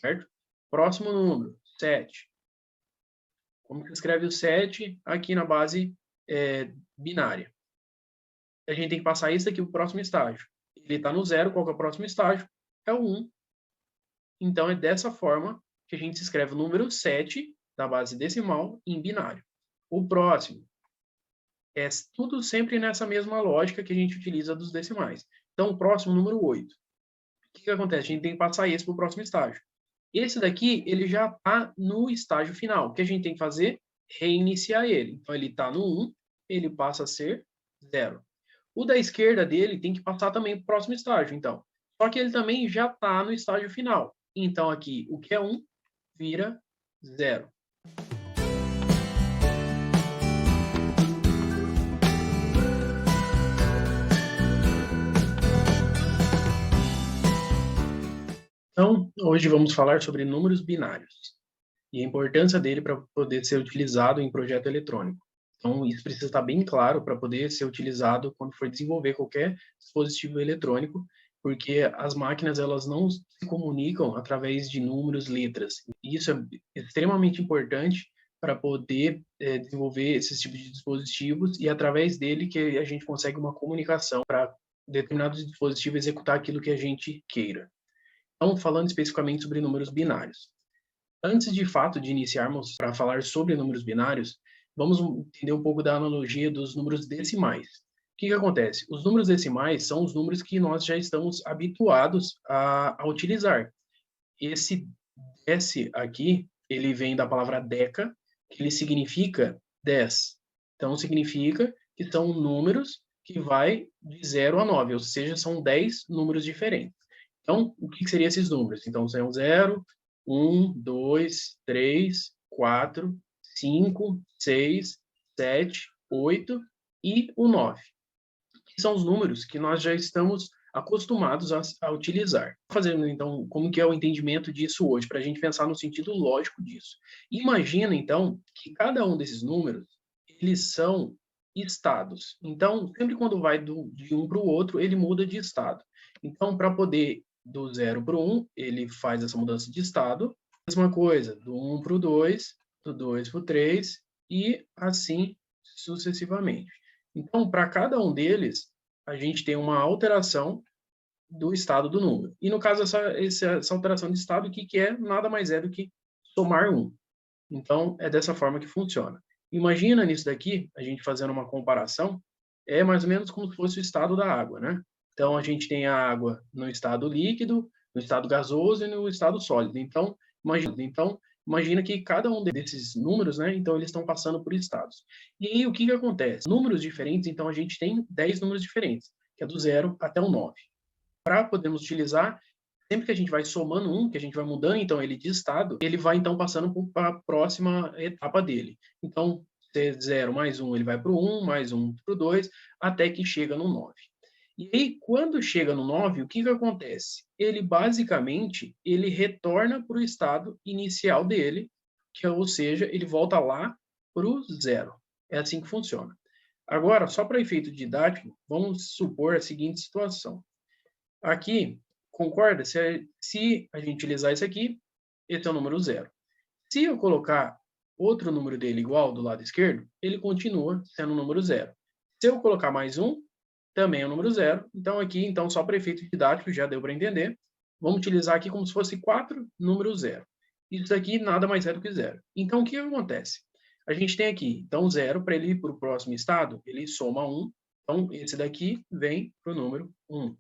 certo? Próximo número, 7. Como que escreve o 7 aqui na base binária? A gente tem que passar isso aqui para o próximo estágio. Ele está no 0, qual que é o próximo estágio? É o 1. Então, é dessa forma que a gente escreve o número 7 da base decimal em binário. O próximo é tudo sempre nessa mesma lógica que a gente utiliza dos decimais. Então, o próximo, número 8. O que acontece? A gente tem que passar esse para o próximo estágio. Esse daqui, ele já está no estágio final. O que a gente tem que fazer? Reiniciar ele. Então, ele está no 1, ele passa a ser 0. O da esquerda dele tem que passar também para o próximo estágio, então. Só que ele também já está no estágio final. Então, aqui, o que é 1 vira 0. Então, hoje vamos falar sobre números binários e a importância dele para poder ser utilizado em projeto eletrônico. Então, isso precisa estar bem claro para poder ser utilizado quando for desenvolver qualquer dispositivo eletrônico, porque as máquinas elas não se comunicam através de números, letras. E isso é extremamente importante para poder desenvolver esses tipos de dispositivos e através dele que a gente consegue uma comunicação para determinados dispositivos executar aquilo que a gente queira. Então, falando especificamente sobre números binários. Antes de fato de iniciarmos para falar sobre números binários, vamos entender um pouco da analogia dos números decimais. O que acontece? Os números decimais são os números que nós já estamos habituados a utilizar. Esse S aqui, ele vem da palavra deca, que ele significa 10. Então, significa que são números que vai de 0 a 9, ou seja, são 10 números diferentes. Então, o que seriam esses números? Então, são 0, 1, 2, 3, 4, 5, 6, 7, 8 e o 9. Que são os números que nós já estamos acostumados a utilizar. Fazendo, então, como que é o entendimento disso hoje, para a gente pensar no sentido lógico disso. Imagina, então, que cada um desses números, eles são estados. Então, sempre quando vai de um para o outro, ele muda de estado. Então, para poder do 0 para o 1, ele faz essa mudança de estado. Mesma coisa, do 1 para o 2, do 2 para o 3 e assim sucessivamente. Então, para cada um deles, a gente tem uma alteração do estado do número. E no caso, essa alteração de estado, o que é? Nada mais é do que somar 1. Então, é dessa forma que funciona. Imagina nisso daqui, a gente fazendo uma comparação, é mais ou menos como se fosse o estado da água, né? Então, a gente tem a água no estado líquido, no estado gasoso e no estado sólido. Então, imagina que cada um desses números, né? Então, eles estão passando por estados. E aí, o que acontece? Números diferentes, então, a gente tem 10 números diferentes, que é do 0 até o 9. Para podermos utilizar, sempre que a gente vai somando um, que a gente vai mudando, então, ele de estado, ele vai, então, passando para a próxima etapa dele. Então, 0 mais 1, ele vai para o 1, mais 1 para o 2, até que chega no 9. E aí, quando chega no 9, o que acontece? Ele, basicamente, ele retorna para o estado inicial dele, que, ou seja, ele volta lá para o 0. É assim que funciona. Agora, só para efeito didático, vamos supor a seguinte situação. Aqui, concorda? Se a gente utilizar isso aqui, esse é o número 0. Se eu colocar outro número dele igual do lado esquerdo, ele continua sendo o número 0. Se eu colocar mais um, também é o número 0. Então, aqui, só para efeito didático, já deu para entender. Vamos utilizar aqui como se fosse 4 números 0. Isso aqui nada mais é do que 0. Então, o que acontece? A gente tem aqui, então, 0, para ele ir para o próximo estado, ele soma 1. Então, esse daqui vem para o número 1.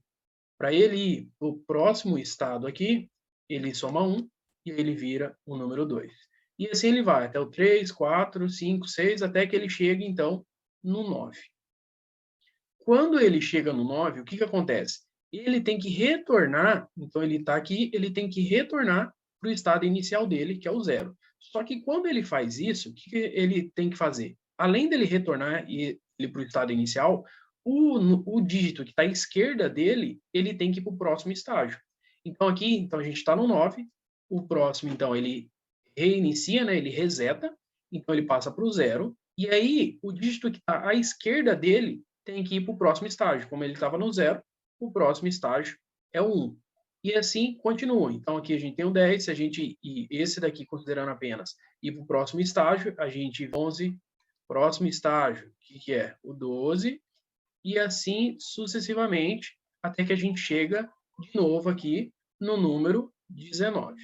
Para ele ir para o próximo estado aqui, ele soma 1 e ele vira o número 2. E assim ele vai até o 3, 4, 5, 6, até que ele chegue, então, no 9. Quando ele chega no 9, o que acontece? Ele tem que retornar, então ele está aqui, ele tem que retornar para o estado inicial dele, que é o 0. Só que quando ele faz isso, o que ele tem que fazer? Além dele retornar ele para o estado inicial, o dígito que está à esquerda dele, ele tem que ir para o próximo estágio. Então aqui, a gente está no 9, o próximo, então, ele reinicia, né? Ele reseta, então ele passa para o 0, e aí o dígito que está à esquerda dele tem que ir para o próximo estágio. Como ele estava no 0, o próximo estágio é o 1. E assim continua. Então, aqui a gente tem o 10, se a gente, e esse daqui considerando apenas ir para o próximo estágio, a gente 11, próximo estágio, que é o 12, e assim sucessivamente, até que a gente chega de novo aqui no número 19.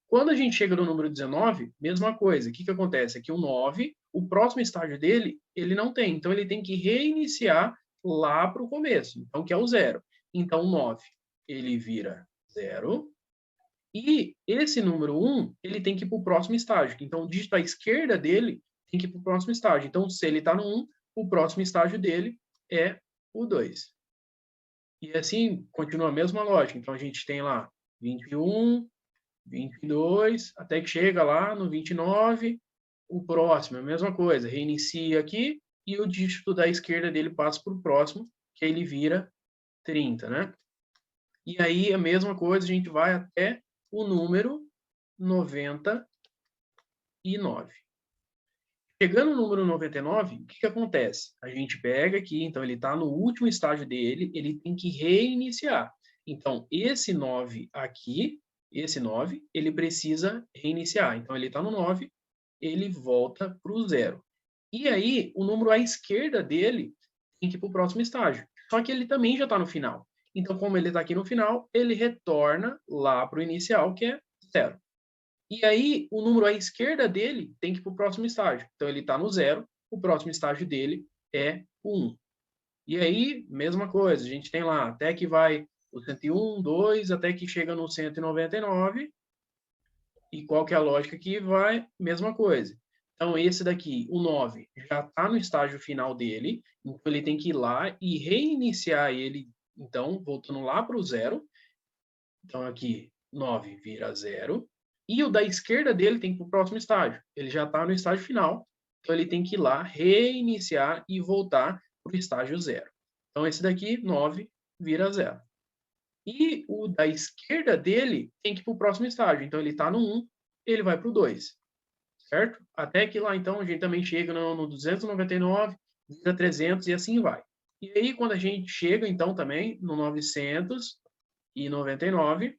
Quando a gente chega no número 19, mesma coisa. O que acontece? É que o 9, o próximo estágio dele, ele não tem. Então, ele tem que reiniciar lá para o começo, então, que é o 0. Então, o 9, ele vira 0. E esse número 1, ele tem que ir para o próximo estágio. Então, o dígito à esquerda dele tem que ir para o próximo estágio. Então, se ele está no 1, o próximo estágio dele é o 2. E assim, continua a mesma lógica. Então, a gente tem lá 21, 22, até que chega lá no 29, o próximo é a mesma coisa, reinicia aqui e o dígito da esquerda dele passa para o próximo, que ele vira 30, né? E aí a mesma coisa, a gente vai até o número 99. Chegando no número 99, o que acontece? A gente pega aqui, então ele está no último estágio dele, ele tem que reiniciar. Então, esse 9 aqui, esse 9, ele precisa reiniciar. Então, ele está no 9, ele volta para o 0. E aí, o número à esquerda dele tem que ir para o próximo estágio. Só que ele também já está no final. Então, como ele está aqui no final, ele retorna lá para o inicial, que é 0. E aí, o número à esquerda dele tem que ir para o próximo estágio. Então, ele está no 0, o próximo estágio dele é o 1. E aí, mesma coisa, a gente tem lá, até que vai o 101, 2, até que chega no 199. E qual que é a lógica que vai? Mesma coisa. Então, esse daqui, o 9, já está no estágio final dele, então ele tem que ir lá e reiniciar ele, então, voltando lá para o 0. Então, aqui, 9 vira 0. E o da esquerda dele tem que ir para o próximo estágio. Ele já está no estágio final. Então, ele tem que ir lá, reiniciar e voltar para o estágio 0. Então, esse daqui, 9, vira 0. E o da esquerda dele tem que ir para o próximo estágio. Então, ele está no 1, ele vai para o 2. Certo? Até que lá, então, a gente também chega no 299, vira 300 e assim vai. E aí, quando a gente chega, então, também no 999,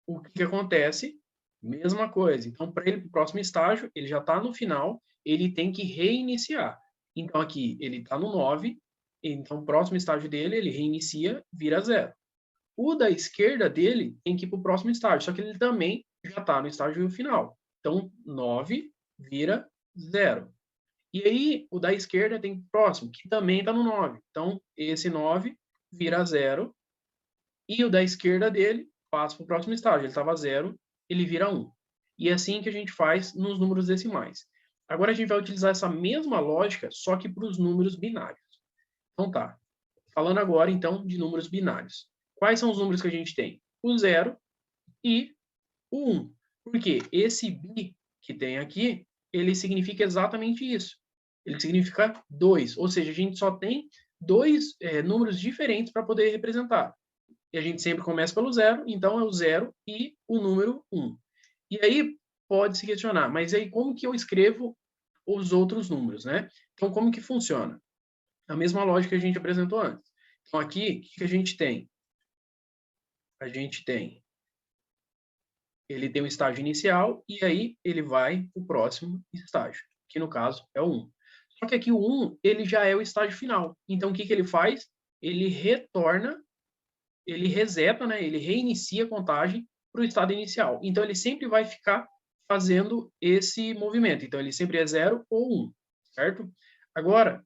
o que acontece? Mesma coisa. Então, para ele, para o próximo estágio, ele já está no final, ele tem que reiniciar. Então, aqui, ele está no 9, então, o próximo estágio dele, ele reinicia, vira 0. O da esquerda dele tem que ir para o próximo estágio, só que ele também já está no estágio final. Então, 9 vira 0. E aí, o da esquerda tem que ir para o próximo, que também está no 9. Então, esse 9 vira 0. E o da esquerda dele passa para o próximo estágio. Ele estava 0, ele vira 1. E é assim que a gente faz nos números decimais. Agora a gente vai utilizar essa mesma lógica, só que para os números binários. Então tá. Falando agora, então, de números binários. Quais são os números que a gente tem? O 0 e o 1. Porque esse bi que tem aqui, ele significa exatamente isso. Ele significa 2. Ou seja, a gente só tem dois números diferentes para poder representar. E a gente sempre começa pelo 0, então é o 0 e o número 1. E aí pode se questionar, mas aí como que eu escrevo os outros números, né? Então, como que funciona? A mesma lógica que a gente apresentou antes. Então, aqui, o que a gente tem? A gente tem, ele tem um estágio inicial e aí ele vai para o próximo estágio, que no caso é o 1. Só que aqui o 1, ele já é o estágio final. Então, o que ele faz? Ele retorna, ele reseta, né? Ele reinicia a contagem para o estado inicial. Então, ele sempre vai ficar fazendo esse movimento. Então, ele sempre é 0 ou 1, certo? Agora,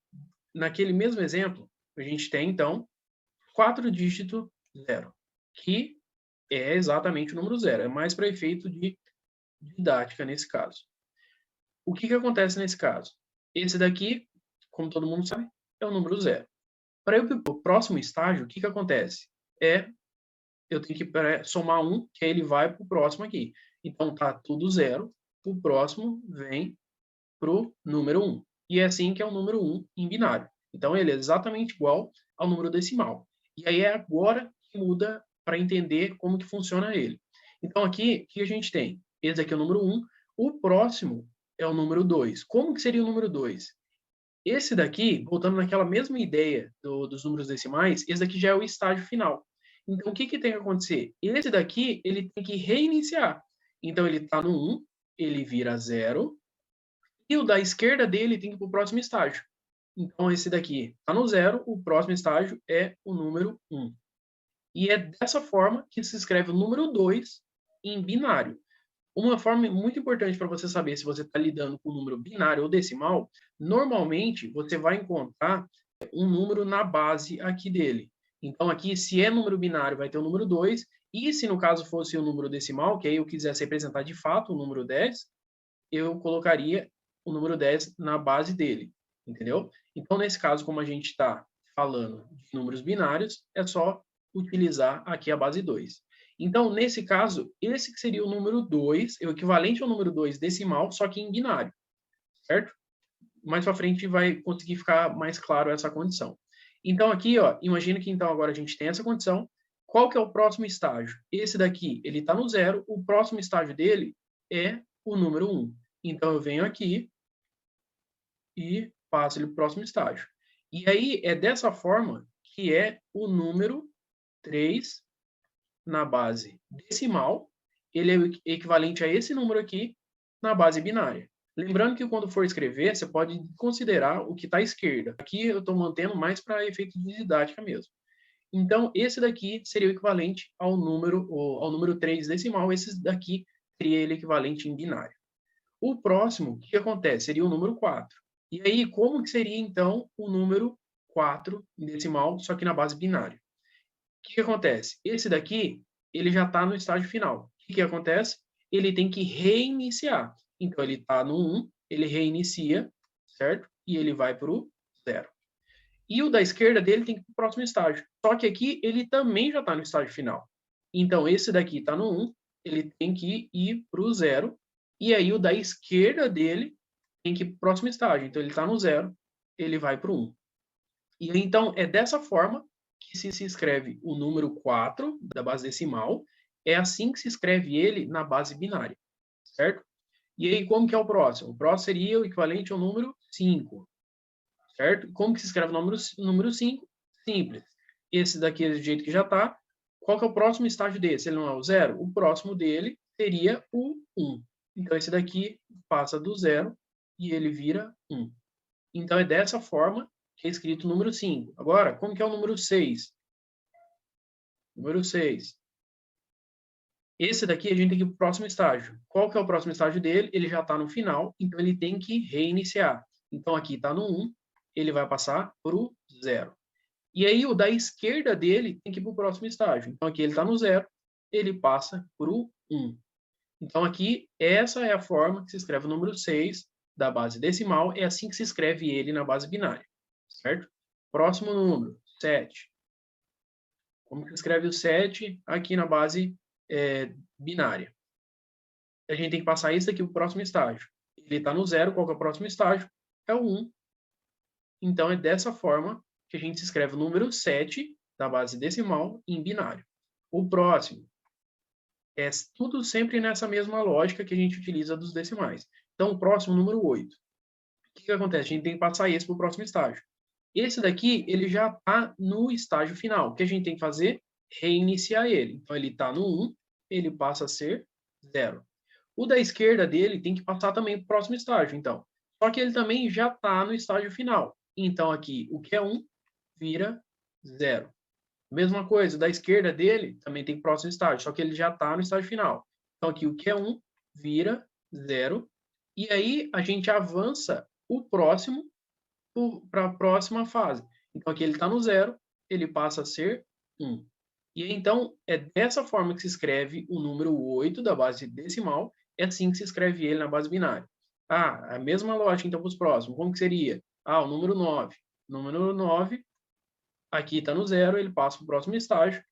naquele mesmo exemplo, a gente tem, então, 4 dígito 0, que é exatamente o número 0. É mais para efeito de didática nesse caso. O que acontece nesse caso? Esse daqui, como todo mundo sabe, é o número 0. Para eu ir para o próximo estágio, o que acontece? Eu tenho que somar 1, que aí ele vai para o próximo aqui. Então, tá tudo 0. O próximo vem para o número 1. E é assim que é o número 1 em binário. Então, ele é exatamente igual ao número decimal. E aí é agora que muda para entender como que funciona ele. Então, aqui, o que a gente tem? Esse aqui é o número 1. O próximo é o número 2. Como que seria o número 2? Esse daqui, voltando naquela mesma ideia dos números decimais, esse daqui já é o estágio final. Então, o que tem que acontecer? Esse daqui, ele tem que reiniciar. Então, ele está no 1, ele vira 0, e o da esquerda dele tem que ir para o próximo estágio. Então, esse daqui está no 0, o próximo estágio é o número 1. E é dessa forma que se escreve o número 2 em binário. Uma forma muito importante para você saber se você está lidando com um número binário ou decimal, normalmente você vai encontrar um número na base aqui dele. Então, aqui, se é número binário, vai ter o número 2, e se no caso fosse o número decimal, que aí eu quisesse representar de fato o número 10, eu colocaria o número 10 na base dele, entendeu? Então, nesse caso, como a gente está falando de números binários, é só utilizar aqui a base 2. Então, nesse caso, esse que seria o número 2, é o equivalente ao número 2 decimal, só que em binário, certo? Mais para frente vai conseguir ficar mais claro essa condição. Então, aqui, ó, imagina que então agora a gente tem essa condição. Qual que é o próximo estágio? Esse daqui, ele está no 0, o próximo estágio dele é o número 1. Então, eu venho aqui e passo ele para o próximo estágio. E aí, é dessa forma que é o número 3 na base decimal, ele é equivalente a esse número aqui na base binária. Lembrando que quando for escrever, você pode considerar o que está à esquerda. Aqui eu estou mantendo mais para efeito de didática mesmo. Então, esse daqui seria o equivalente ao número 3 decimal, esse daqui seria ele equivalente em binário. O próximo, o que acontece? Seria o número 4. E aí, como que seria, então, o número 4 em decimal, só que na base binária? O que acontece? Esse daqui, ele já está no estágio final. O que acontece? Ele tem que reiniciar. Então, ele está no 1, ele reinicia, certo? E ele vai para o 0. E o da esquerda dele tem que ir para o próximo estágio. Só que aqui, ele também já está no estágio final. Então, esse daqui está no 1, ele tem que ir para o 0. E aí, o da esquerda dele tem que ir para o próximo estágio. Então, ele está no 0, ele vai para o 1. E então, é dessa forma que se escreve o número 4 da base decimal, é assim que se escreve ele na base binária, certo? E aí, como que é o próximo? O próximo seria o equivalente ao número 5, certo? Como que se escreve o número 5? Simples. Esse daqui é do jeito que já está. Qual que é o próximo estágio desse? Ele não é o 0? O próximo dele seria o 1. Então, esse daqui passa do 0 e ele vira 1. Então, é dessa forma que é escrito o número 5. Agora, como que é o número 6? Número 6. Esse daqui a gente tem que ir para o próximo estágio. Qual que é o próximo estágio dele? Ele já está no final, então ele tem que reiniciar. Então, aqui está no 1, ele vai passar para o 0. E aí, o da esquerda dele tem que ir para o próximo estágio. Então, aqui ele está no 0, ele passa para o 1. Então, aqui, essa é a forma que se escreve o número 6 da base decimal. É assim que se escreve ele na base binária, certo? Próximo número, 7. Como que se escreve o 7 aqui na base binária? A gente tem que passar isso aqui para o próximo estágio. Ele está no 0, qual que é o próximo estágio? É o 1. Então, é dessa forma que a gente escreve o número 7 da base decimal em binário. O próximo é tudo sempre nessa mesma lógica que a gente utiliza dos decimais. Então, o próximo, número 8. O que acontece? A gente tem que passar esse para o próximo estágio. Esse daqui, ele já está no estágio final. O que a gente tem que fazer? Reiniciar ele. Então, ele está no 1, ele passa a ser 0. O da esquerda dele tem que passar também para o próximo estágio, então. Só que ele também já está no estágio final. Então, aqui, o que é 1 vira 0. Mesma coisa, o da esquerda dele também tem próximo estágio, só que ele já está no estágio final. Então, aqui, o que é 1 vira 0. E aí, a gente avança o próximo para a próxima fase. Então, aqui ele está no 0, ele passa a ser 1. E então, é dessa forma que se escreve o número 8 da base decimal, é assim que se escreve ele na base binária. Ah, a mesma lógica, então, para os próximos. Como que seria? Ah, o número 9. Número 9, aqui está no 0, ele passa para o próximo estágio,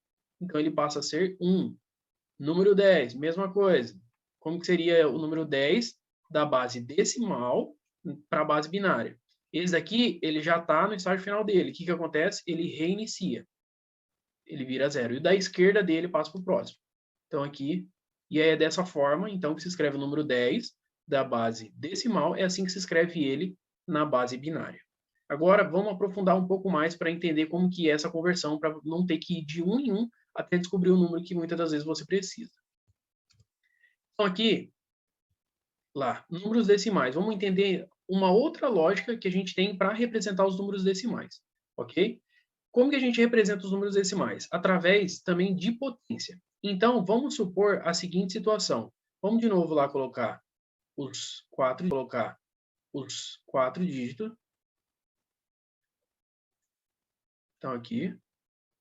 então ele passa a ser 1. Número 10, mesma coisa. Como que seria o número 10 da base decimal para a base binária? Esse daqui, ele já está no estágio final dele. O que acontece? Ele reinicia. Ele vira 0. E o da esquerda dele passa para o próximo. Então, aqui, e aí é dessa forma, então, que se escreve o número 10 da base decimal. É assim que se escreve ele na base binária. Agora, vamos aprofundar um pouco mais para entender como que é essa conversão, para não ter que ir de um em um até descobrir o número que muitas das vezes você precisa. Então, aqui, lá, números decimais. Vamos entender uma outra lógica que a gente tem para representar os números decimais, ok? Como que a gente representa os números decimais? Através também de potência. Então, vamos supor a seguinte situação. Vamos de novo lá colocar os quatro dígitos. Então, aqui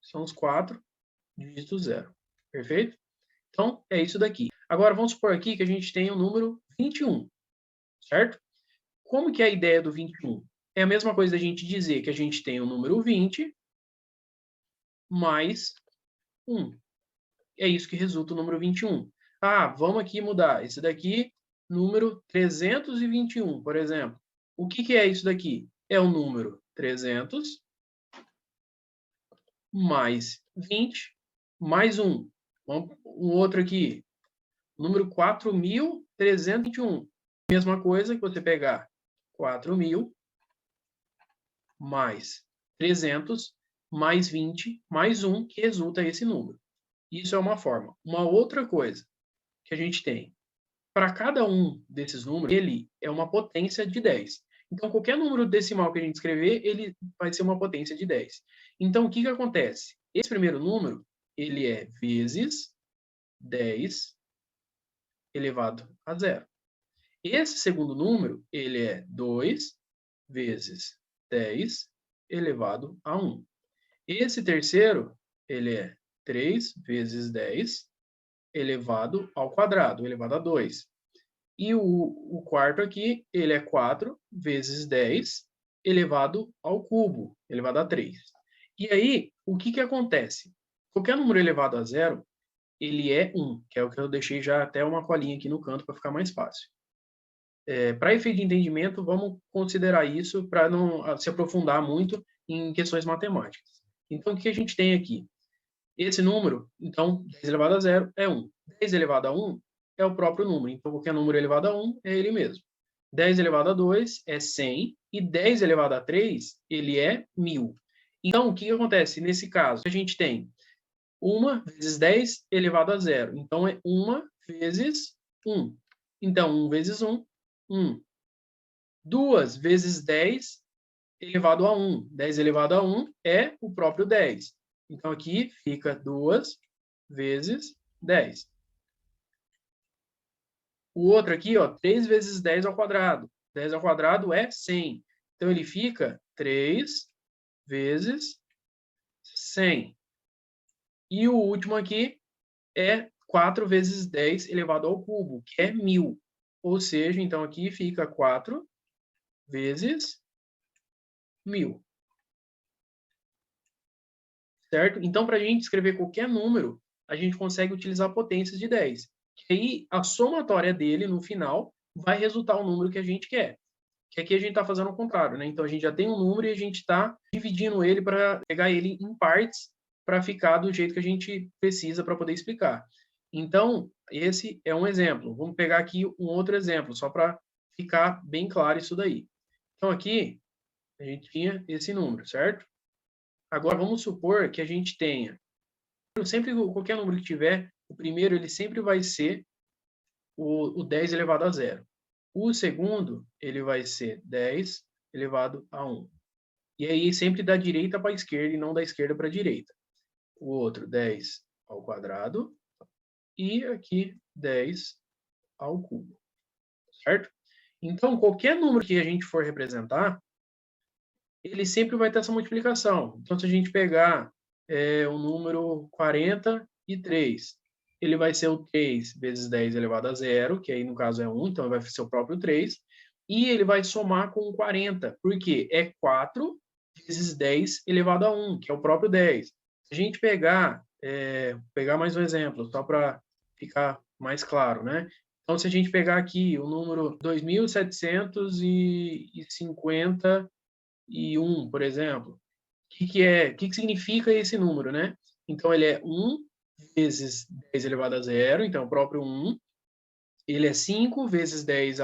são os 4 dígitos zero. Perfeito? Então, é isso daqui. Agora, vamos supor aqui que a gente tem o número 21, certo? Como que é a ideia do 21? É a mesma coisa da gente dizer que a gente tem o número 20 mais 1. É isso que resulta o número 21. Ah, vamos aqui mudar. Esse daqui, número 321, por exemplo. O que que é isso daqui? É o número 300 mais 20 mais 1. Um outro aqui, número 4.321. Mesma coisa que você pegar 4.000 mais 300 mais 20 mais 1, que resulta esse número. Isso é uma forma. Uma outra coisa que a gente tem, para cada um desses números, ele é uma potência de 10. Então, qualquer número decimal que a gente escrever, ele vai ser uma potência de 10. Então, o que que acontece? Esse primeiro número, ele é vezes 10 elevado a zero. Esse segundo número, ele é 2 vezes 10 elevado a 1. Esse terceiro, ele é 3 vezes 10 elevado ao quadrado, elevado a 2. E o quarto aqui, ele é 4 vezes 10 elevado ao cubo, elevado a 3. E aí, o que que acontece? Qualquer número elevado a zero, ele é 1, que é o que eu deixei já até uma colinha aqui no canto para ficar mais fácil. Para efeito de entendimento, vamos considerar isso para não se aprofundar muito em questões matemáticas. Então, o que a gente tem aqui? Esse número, então, 10 elevado a zero é 1. 10 elevado a 1 é o próprio número. Então, qualquer número elevado a 1 é ele mesmo. 10 elevado a 2 é 100. E 10 elevado a 3, ele é 1.000. Então, o que acontece nesse caso? A gente tem 1 vezes 10 elevado a zero. Então, é 1 vezes 1. Então, 1 vezes 1, 1. 2 vezes 10 elevado a 1. 10 elevado a 1 é o próprio 10. Então, aqui fica 2 vezes 10. O outro aqui, ó, 3 vezes 10 ao quadrado. 10 ao quadrado é 100. Então, ele fica 3 vezes 100. E o último aqui é 4 vezes 10 elevado ao cubo, que é 1.000. Ou seja, então aqui fica 4 vezes 1.000. Certo? Então, para a gente escrever qualquer número, a gente consegue utilizar potências de 10. Que aí, a somatória dele, no final, vai resultar o número que a gente quer. Que aqui a gente está fazendo o contrário, né? Então, a gente já tem um número e a gente está dividindo ele para pegar ele em partes para ficar do jeito que a gente precisa para poder explicar. Então, esse é um exemplo. Vamos pegar aqui um outro exemplo, só para ficar bem claro isso daí. Então, aqui, a gente tinha esse número, certo? Agora, vamos supor que a gente tenha, sempre qualquer número que tiver, o primeiro ele sempre vai ser o 10 elevado a zero. O segundo, ele vai ser 10 elevado a 1. E aí sempre da direita para a esquerda e não da esquerda para a direita. O outro, 10 ao quadrado. E aqui, 10 ao cubo. Certo? Então, qualquer número que a gente for representar, ele sempre vai ter essa multiplicação. Então, se a gente pegar o número 43, ele vai ser o 3 vezes 10 elevado a zero, que aí no caso é 1, então vai ser o próprio 3, e ele vai somar com o 40, porque é 4 vezes 10 elevado a 1, que é o próprio 10. Se a gente pegar mais um exemplo, só para ficar mais claro, né? Então, se a gente pegar aqui o número 2.750 e 1, por exemplo. O que significa esse número, né? Então, ele é 1 vezes 10 elevado a zero, então, o próprio 1. Ele é 5 vezes 10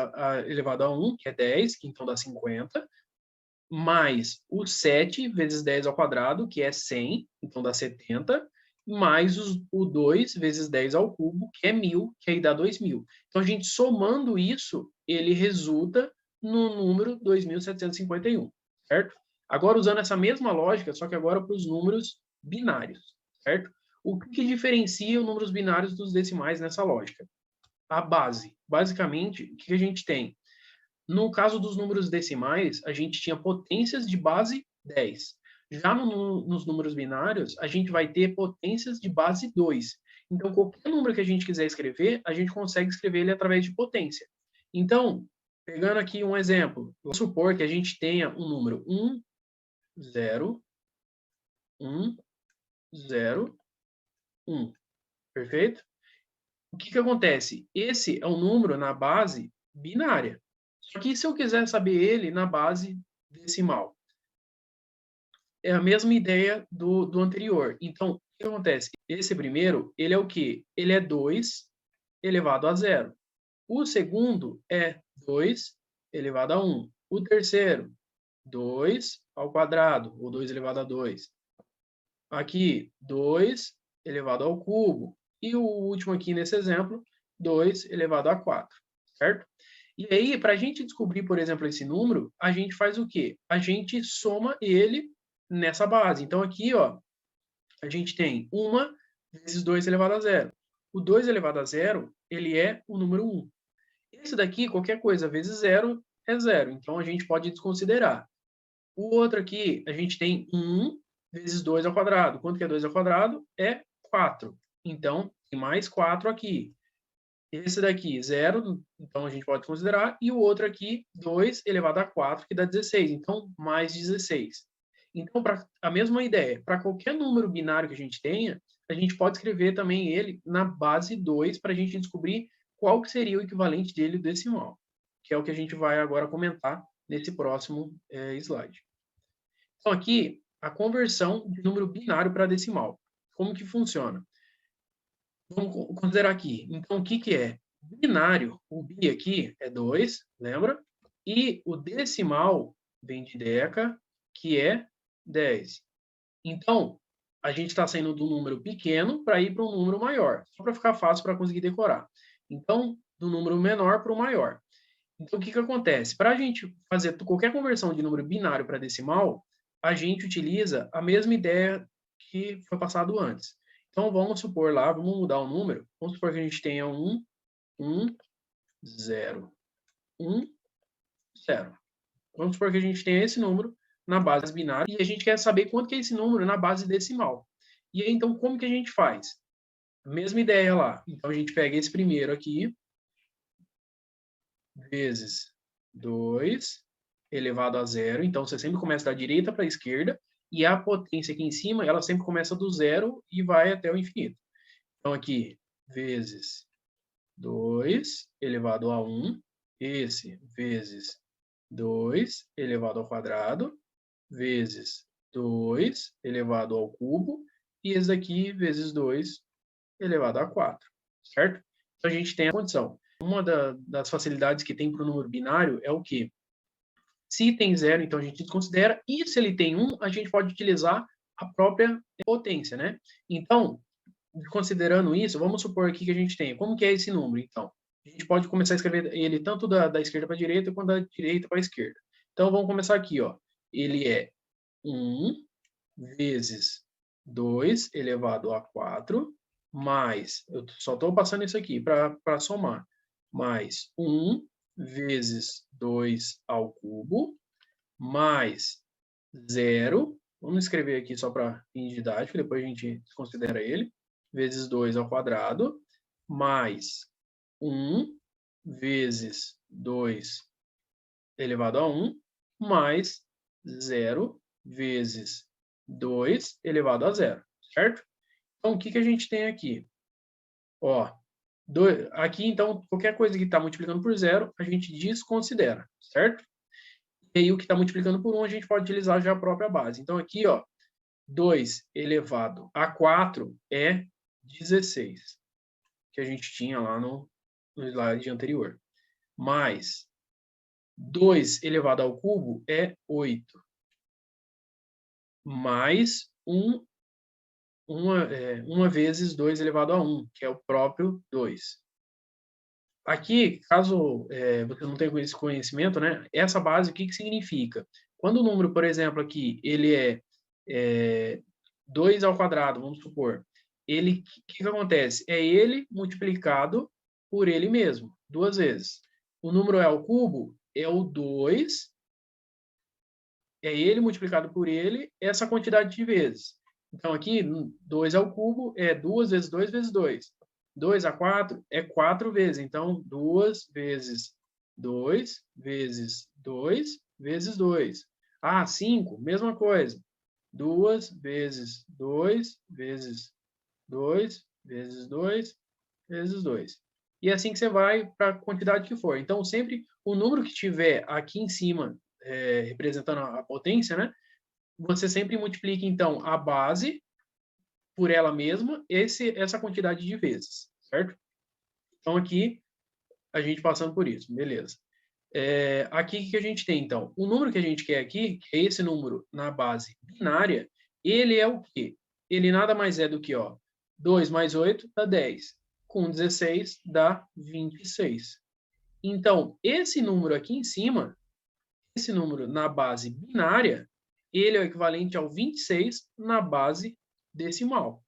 elevado a 1, que é 10, que então dá 50. mais o 7 vezes 10 ao quadrado, que é 100, então dá 70, mais o 2 vezes 10 ao cubo, que é 1.000, que aí dá 2.000. Então, a gente somando isso, ele resulta no número 2.751, certo? Agora, usando essa mesma lógica, só que agora para os números binários, certo? O que diferencia os números binários dos decimais nessa lógica? A base. Basicamente, o que a gente tem? No caso dos números decimais, a gente tinha potências de base 10. Já nos números binários, a gente vai ter potências de base 2. Então, qualquer número que a gente quiser escrever, a gente consegue escrever ele através de potência. Então, pegando aqui um exemplo, vamos supor que a gente tenha um número 1, 0, 1, 0, 1. Perfeito? O que acontece? Esse é um número na base binária. Só que se eu quiser saber ele na base decimal, é a mesma ideia do anterior. Então, o que acontece? Esse primeiro, ele é o quê? Ele é 2 elevado a 0. O segundo é 2 elevado a 1. O terceiro, 2 ao quadrado, ou 2 elevado a 2. Aqui, 2 elevado ao cubo. E o último aqui nesse exemplo, 2 elevado a 4, certo? E aí, para a gente descobrir, por exemplo, esse número, a gente faz o quê? A gente soma ele nessa base. Então, aqui, ó, a gente tem 1 vezes 2 elevado a 0. O 2 elevado a 0, ele é o número 1. Esse daqui, qualquer coisa vezes 0 é 0. Então, a gente pode desconsiderar. O outro aqui, a gente tem 1 vezes 2 ao quadrado. Quanto que é 2 ao quadrado? É 4. Então, tem mais 4 aqui. Esse daqui, 0, então a gente pode considerar. E o outro aqui, 2 elevado a 4, que dá 16. Então, mais 16. Então, para a mesma ideia, para qualquer número binário que a gente tenha, a gente pode escrever também ele na base 2 para a gente descobrir qual que seria o equivalente dele decimal, que é o que a gente vai agora comentar nesse próximo slide. Então, aqui, a conversão de número binário para decimal. Como que funciona? Vamos considerar aqui. Então, o que que é? Binário, o bi aqui é 2, lembra? E o decimal vem de deca, que é 10. Então, a gente está saindo do número pequeno para ir para um número maior, só para ficar fácil para conseguir decorar. Então, do número menor para o maior. Então, o que que acontece? Para a gente fazer qualquer conversão de número binário para decimal, a gente utiliza a mesma ideia que foi passado antes. Então, vamos supor lá, vamos mudar o número. Vamos supor que a gente tenha 1, 0. 1, 0. Vamos supor que a gente tenha esse número na base binária e a gente quer saber quanto que é esse número na base decimal. E aí, então, como que a gente faz? Mesma ideia lá. Então, a gente pega esse primeiro aqui, vezes 2 elevado a 0. Então, você sempre começa da direita para a esquerda e a potência aqui em cima, ela sempre começa do zero e vai até o infinito. Então, aqui, vezes 2 elevado a 1, esse vezes 2 elevado ao quadrado, vezes 2 elevado ao cubo, e esse daqui vezes 2 elevado a 4, certo? Então, a gente tem a condição. Uma das facilidades que tem para o número binário é o quê? Se tem 0, então a gente desconsidera, e se ele tem 1, a gente pode utilizar a própria potência, né? Então, considerando isso, vamos supor aqui que a gente tem. Como que é esse número, então? A gente pode começar a escrever ele tanto da esquerda para a direita, quanto da direita para a esquerda. Então, vamos começar aqui, ó. Ele é 1 vezes 2 elevado a 4, mais, eu só estou passando isso aqui para somar, mais 1 vezes 2 ao cubo, mais 0, vamos escrever aqui só para fim didático, depois a gente considera ele, vezes 2 ao quadrado, mais 1 vezes 2 elevado a 1, mais 0 vezes 2 elevado a 0, certo? Então, o que que a gente tem aqui? Ó, aqui, então, qualquer coisa que está multiplicando por 0, a gente desconsidera, certo? E aí, o que está multiplicando por 1, a gente pode utilizar já a própria base. Então, aqui, ó, 2 elevado a 4 é 16, que a gente tinha lá no slide anterior. Mais 2 elevado ao cubo é 8. Mais uma vezes 2 elevado a 1, que é o próprio 2. Aqui, caso você não tenha esse conhecimento, né, essa base, o que significa? Quando o número, por exemplo, aqui, ele é 2 ao quadrado, vamos supor, o que acontece? É ele multiplicado por ele mesmo, 2 vezes. O número é ao cubo, é o 2, é ele multiplicado por ele, essa quantidade de vezes. Então, aqui, 2 ao cubo é 2 vezes 2 vezes 2. 2 a 4 é 4 vezes. Então, 2 vezes 2 vezes 2 vezes 2. Ah, 5, mesma coisa. 2 vezes 2 vezes 2 vezes 2 vezes 2. E é assim que você vai para a quantidade que for. Então, sempre o número que tiver aqui em cima, representando a potência, né? Você sempre multiplica, então, a base por ela mesma, essa quantidade de vezes, certo? Então, aqui, a gente passando por isso, beleza. Aqui, o que a gente tem, então? O número que a gente quer aqui, que é esse número na base binária, ele é o quê? Ele nada mais é do que, 2 mais 8 dá 10. Com 16 dá 26. Então, esse número aqui em cima, esse número na base binária, ele é o equivalente ao 26 na base decimal,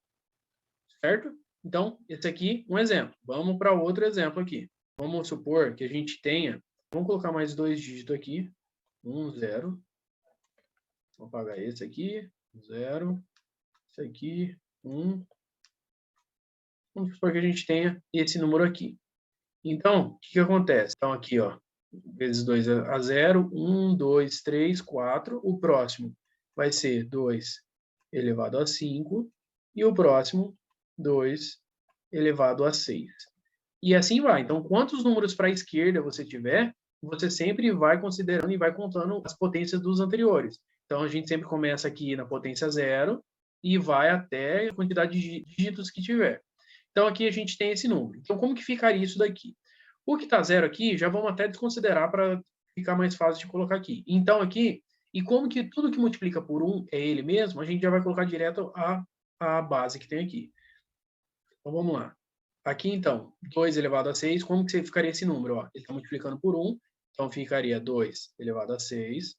certo? Então, esse aqui um exemplo. Vamos para outro exemplo aqui. Vamos supor que a gente tenha, vamos colocar mais 2 dígitos aqui, 1, 0. Vou apagar esse aqui, 0. Esse aqui, 1. Vamos supor que a gente tenha esse número aqui. Então, o que acontece? Então, aqui, vezes 2 a 0, 1, 2, 3, 4. O próximo vai ser 2 elevado a 5. E o próximo, 2 elevado a 6. E assim vai. Então, quantos números para a esquerda você tiver, você sempre vai considerando e vai contando as potências dos anteriores. Então, a gente sempre começa aqui na potência 0 e vai até a quantidade de dígitos que tiver. Então, aqui a gente tem esse número. Então, como que ficaria isso daqui? O que está 0 aqui, já vamos até desconsiderar para ficar mais fácil de colocar aqui. Então, aqui, e como que tudo que multiplica por 1 é ele mesmo, a gente já vai colocar direto a base que tem aqui. Então, vamos lá. Aqui, então, 2 elevado a 6, como que ficaria esse número? Ele está multiplicando por 1, então ficaria 2 elevado a 6,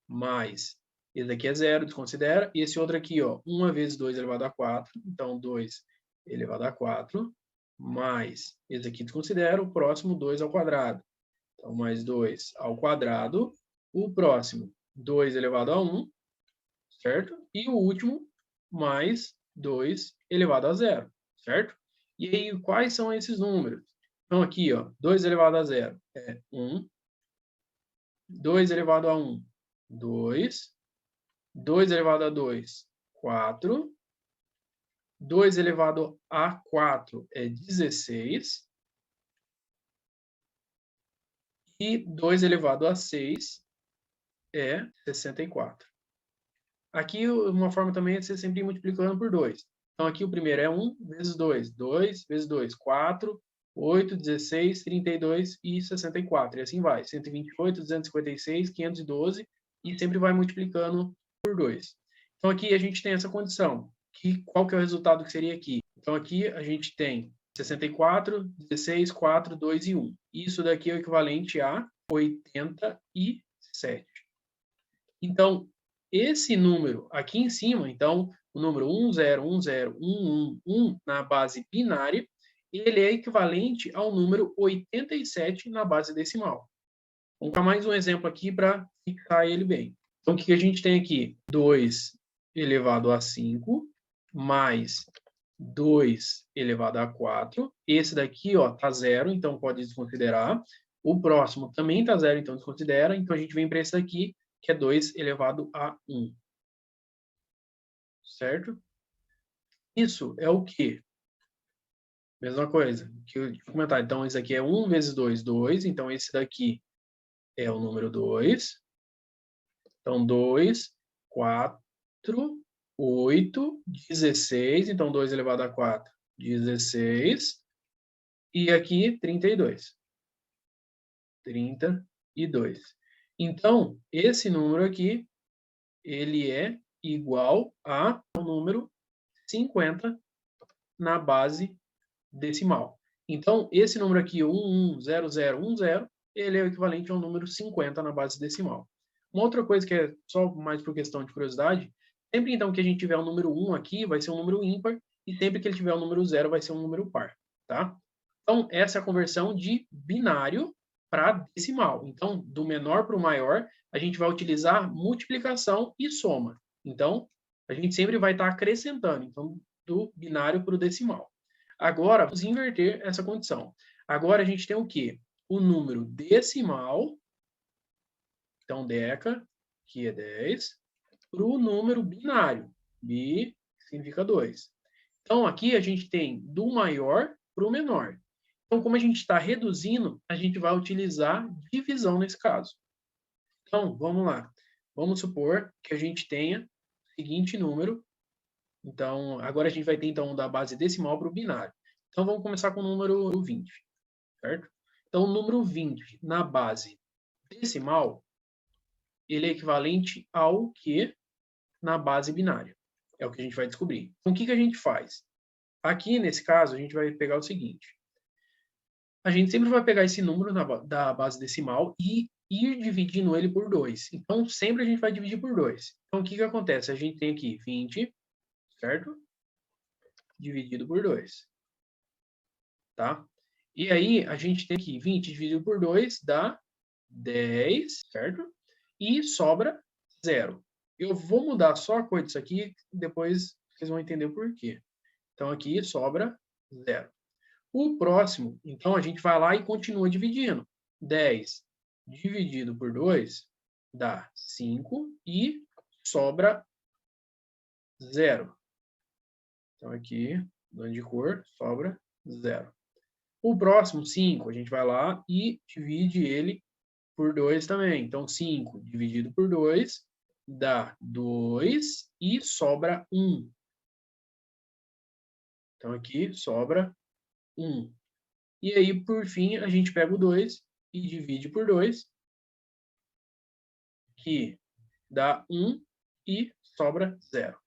mais, esse daqui é 0, desconsidera, e esse outro aqui, 1 vezes 2 elevado a 4, então 2 elevado a 4, mais, esse aqui desconsidera, o próximo 2 ao quadrado. Então, mais 2 ao quadrado, o próximo 2 elevado a 1, certo? E o último, mais 2 elevado a 0, certo? E aí, quais são esses números? Então, aqui, 2 elevado a 0 é 1. 2 elevado a 1, 2. 2 elevado a 2, 4. 2 elevado a 4 é 16. E 2 elevado a 6 é 64. Aqui, uma forma também é você sempre ir multiplicando por 2. Então, aqui o primeiro é 1 vezes 2. 2 vezes 2, 4. 8, 16, 32 e 64. E assim vai. 128, 256, 512 e sempre vai multiplicando por 2. Então, aqui a gente tem essa condição. Qual que é o resultado que seria aqui? Então, aqui a gente tem 64, 16, 4, 2 e 1. Isso daqui é o equivalente a 87. Então, esse número aqui em cima, então, o número 10101111 na base binária, ele é equivalente ao número 87 na base decimal. Vamos dar mais um exemplo aqui para fixar ele bem. Então, o que a gente tem aqui? 2 elevado a 5, mais 2 elevado a 4. Esse daqui, está 0, então pode desconsiderar. O próximo também está 0, então desconsidera. Então, a gente vem para esse daqui, que é 2 elevado a 1. Certo? Isso é o quê? Mesma coisa que eu comentar. Então, esse aqui é 1 vezes 2, 2. Então, esse daqui é o número 2. Então, 2, 4, 8, 16. Então, 2 elevado a 4, 16. E aqui, 32. 32. Então, esse número aqui, ele é igual ao número 50 na base decimal. Então, esse número aqui, 110010, ele é o equivalente ao número 50 na base decimal. Uma outra coisa que é só mais por questão de curiosidade, sempre então que a gente tiver o número 1 aqui, vai ser um número ímpar, e sempre que ele tiver o número 0, vai ser um número par, tá? Então, essa é a conversão de binário para decimal. Então, do menor para o maior, a gente vai utilizar multiplicação e soma. Então, a gente sempre vai estar acrescentando, então, do binário para o decimal. Agora, vamos inverter essa condição. Agora, a gente tem o quê? O número decimal, então, deca, que é 10, para o número binário, bi, que significa 2. Então, aqui a gente tem do maior para o menor. Então, como a gente está reduzindo, a gente vai utilizar divisão nesse caso. Então, vamos lá. Vamos supor que a gente tenha o seguinte número. Então, agora a gente vai ter, então, da base decimal para o binário. Então, vamos começar com o número 20, certo? Então, o número 20 na base decimal, ele é equivalente ao que na base binária. É o que a gente vai descobrir. Então, o que a gente faz? Aqui, nesse caso, a gente vai pegar o seguinte. A gente sempre vai pegar esse número da base decimal e ir dividindo ele por 2. Então, sempre a gente vai dividir por 2. Então, o que acontece? A gente tem aqui 20, certo? Dividido por 2. Tá? E aí, a gente tem aqui 20 dividido por 2 dá 10, certo? E sobra 0. Eu vou mudar só a cor disso aqui, depois vocês vão entender o porquê. Então, aqui sobra 0. O próximo, então, a gente vai lá e continua dividindo. 10 dividido por 2 dá 5 e sobra 0. Então, aqui, dando de cor, sobra 0. O próximo, 5, a gente vai lá e divide ele por 2 também. Então, 5 dividido por 2 dá 2 e sobra 1. Então, aqui sobra 1. E aí, por fim, a gente pega o 2 e divide por 2, que dá 1 e sobra 0.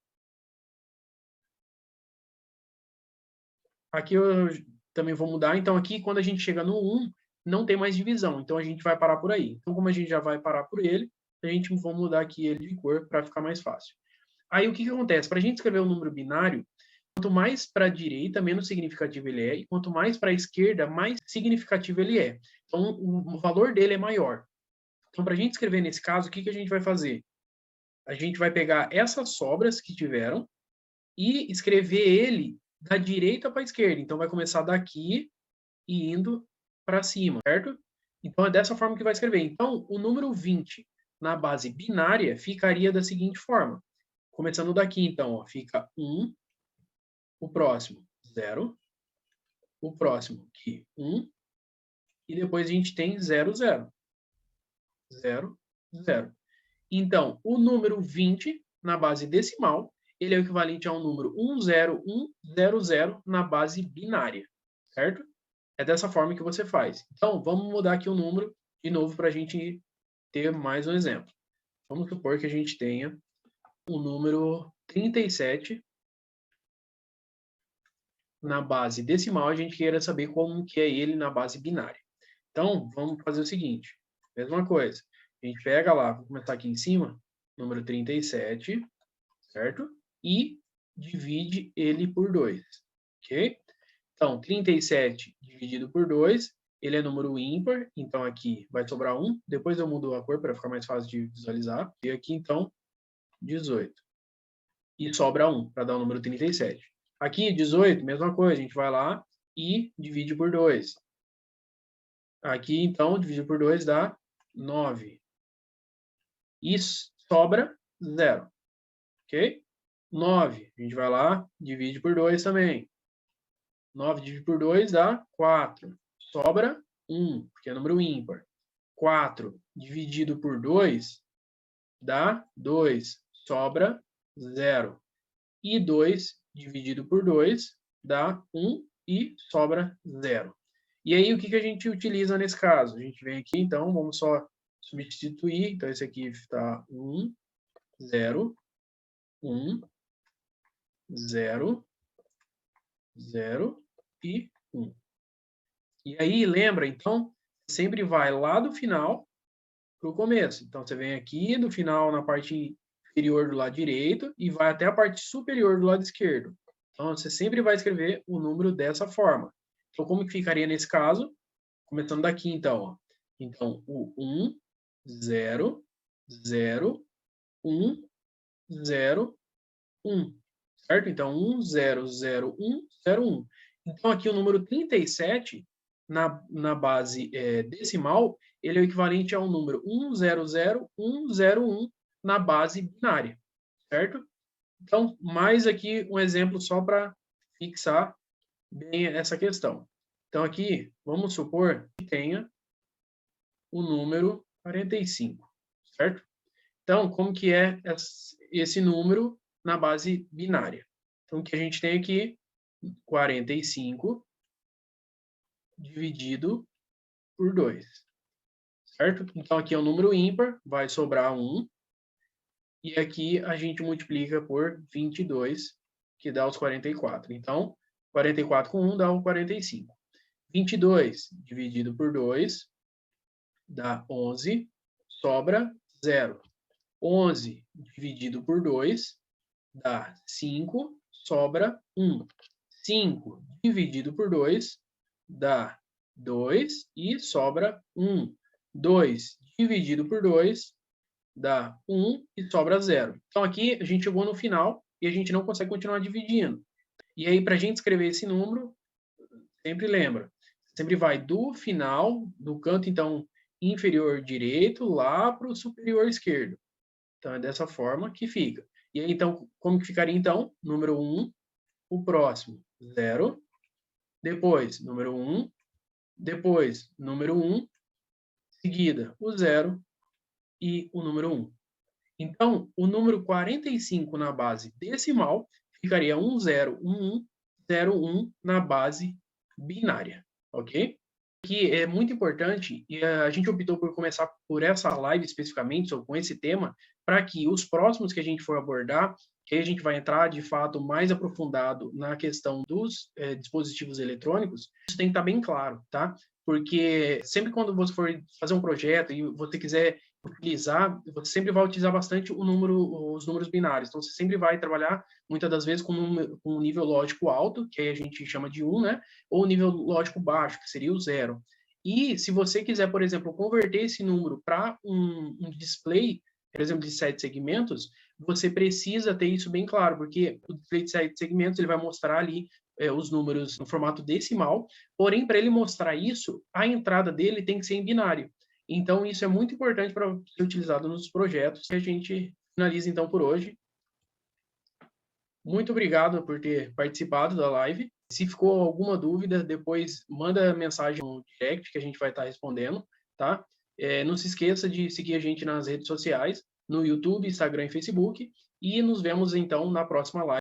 Aqui eu também vou mudar. Então, aqui, quando a gente chega no 1, não tem mais divisão. Então, a gente vai parar por aí. Então, como a gente já vai parar por ele, a gente vai mudar aqui ele de cor para ficar mais fácil. Aí, o que acontece? Para a gente escrever um número binário, quanto mais para a direita, menos significativo ele é. E quanto mais para a esquerda, mais significativo ele é. Então, o valor dele é maior. Então, para a gente escrever nesse caso, o que a gente vai fazer? A gente vai pegar essas sobras que tiveram e escrever ele da direita para a esquerda. Então, vai começar daqui e indo para cima, certo? Então, é dessa forma que vai escrever. Então, o número 20 na base binária ficaria da seguinte forma. Começando daqui, então, ó, fica 1, o próximo 0, o próximo aqui 1, e depois a gente tem 0, 0. 0, 0. Então, o número 20 na base decimal, ele é o equivalente a um número 10100 na base binária, certo? É dessa forma que você faz. Então, vamos mudar aqui o número de novo para a gente ter mais um exemplo. Vamos supor que a gente tenha o número 37 na base decimal, a gente queira saber como que é ele na base binária. Então, vamos fazer o seguinte, mesma coisa. A gente pega lá, vou começar aqui em cima, número 37, certo? E divide ele por 2, ok? Então, 37 dividido por 2, ele é número ímpar, então aqui vai sobrar 1. Depois eu mudo a cor para ficar mais fácil de visualizar. E aqui, então, 18. E sobra 1, para dar o número 37. Aqui, 18, mesma coisa, a gente vai lá e divide por 2. Aqui, então, divide por 2 dá 9. E sobra 0, ok? 9, a gente vai lá, divide por 2 também. 9 dividido por 2 dá 4. Sobra 1, porque é número ímpar. 4 dividido por 2 dá 2. Sobra 0. E 2 dividido por 2 dá 1 e sobra 0. E aí, o que a gente utiliza nesse caso? A gente vem aqui, então, vamos só substituir, então esse aqui está 1, 0, 1, 0, 0 e 1. E aí, lembra, então, sempre vai lá do final para o começo. Então, você vem aqui do final na parte inferior do lado direito e vai até a parte superior do lado esquerdo. Então, você sempre vai escrever o número dessa forma. Então, como que ficaria nesse caso? Começando daqui, então. Ó. Então, o 1, 0, 0, 1, 0, 1. Certo? Então, 1, 0, 0, 1, 0, 1. Então, aqui o número 37, na base decimal, ele é o equivalente ao número 100, 101 na base binária. Certo? Então, mais aqui um exemplo só para fixar bem essa questão. Então, aqui, vamos supor que tenha o número 45, certo? Então, como que é esse número na base binária? Então, o que a gente tem aqui, 45 dividido por 2, certo? Então, aqui é um número ímpar, vai sobrar 1, e aqui a gente multiplica por 22, que dá os 44. Então, 44 com 1 dá o 45. 22 dividido por 2 dá 11, sobra 0. 11 dividido por 2 dá 5, sobra 1. 5 dividido por 2 dá 2 e sobra 1. 2 dividido por 2 dá 1 e sobra 0. Então, aqui a gente chegou no final e a gente não consegue continuar dividindo. E aí, para a gente escrever esse número, sempre lembra, sempre vai do final, do canto, então, inferior direito, lá para o superior esquerdo. Então, é dessa forma que fica. E aí, então, como que ficaria, então? Número 1, o próximo, 0. Depois, número 1. Depois, número 1. Seguida, o 0 e o número 1. Então, o número 45 na base decimal ficaria 101101 na base binária, ok? Que é muito importante e a gente optou por começar por essa live especificamente, ou com esse tema, para que os próximos que a gente for abordar, que a gente vai entrar de fato mais aprofundado na questão dos dispositivos eletrônicos, isso tem que estar bem claro, tá? Porque sempre quando você for fazer um projeto e você quiser utilizar, você sempre vai utilizar bastante os números binários. Então, você sempre vai trabalhar, muitas das vezes, com um nível lógico alto, que aí a gente chama de 1, né? Ou nível lógico baixo, que seria o 0. E se você quiser, por exemplo, converter esse número para um display, por exemplo, de 7 segmentos, você precisa ter isso bem claro, porque o display de 7 segmentos ele vai mostrar ali os números no formato decimal, porém, para ele mostrar isso, a entrada dele tem que ser em binário. Então, isso é muito importante para ser utilizado nos projetos. E a gente finaliza, então, por hoje. Muito obrigado por ter participado da live. Se ficou alguma dúvida, depois manda mensagem no direct que a gente vai estar respondendo, tá? Não se esqueça de seguir a gente nas redes sociais, no YouTube, Instagram e Facebook. E nos vemos, então, na próxima live.